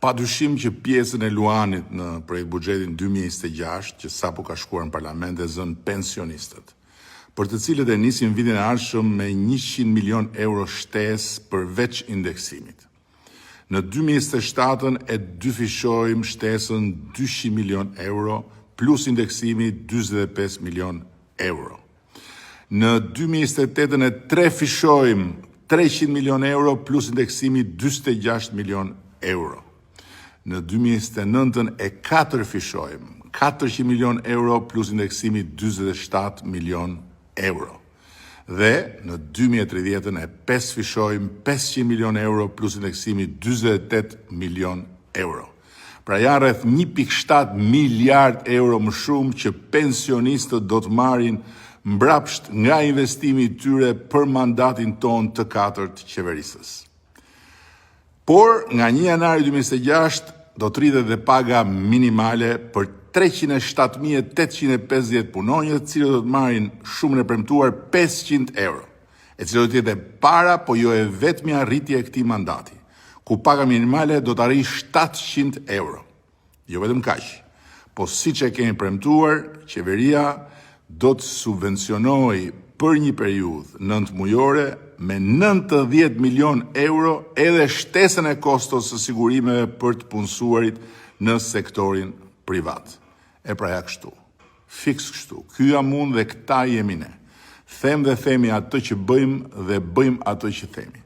Padyshim që pjesën e Luanit në projekt buxhetin 2026, që sapo ka shkuar në parlament, e zën pensionistët, për të cilët e nisin vitin e ardhshëm me 100 milion euro shtesë përveç indeksimit. Në 2027 e dyfishojmë shtesën 200 milion euro plus indeksimi 45 milion euro. Në 2028 e trefishojmë 300 milion euro plus indeksimi 46 milion euro. Në 2029 e katërfishojmë 400 milion euro plus indeksimi 47 milion euro. Dhe në 2030 e pesëfishojmë 500 milion euro plus indeksimi 48 milion euro. Pra janë rreth 1.7 miliard euro më shumë që pensionistët do të marrin mbrapsht nga investimi i tyre për mandatin ton të katërt qeverisës. Por, nga 1 janari 2026, do të rritet dhe paga minimale për 307.850 punonjës, të cilët do të marrin shumën e premtuar 500 euro, e cilë do të jetë para, po jo e vetmja rritje e këtij mandati, ku paga minimale do të arrijë 700 euro. Jo vetëm kaq, po siç e kemi premtuar, qeveria do të subvencionojë për një periudhë 9 mujore me 90 milion euro edhe shtesën e kostos së sigurimeve për të punësuarit në sektorin privat. E pra ja kështu, fiks kështu, ky jam unë dhe këta jemi ne. Them dhe themi atë që bëjmë dhe bëjmë atë që themi.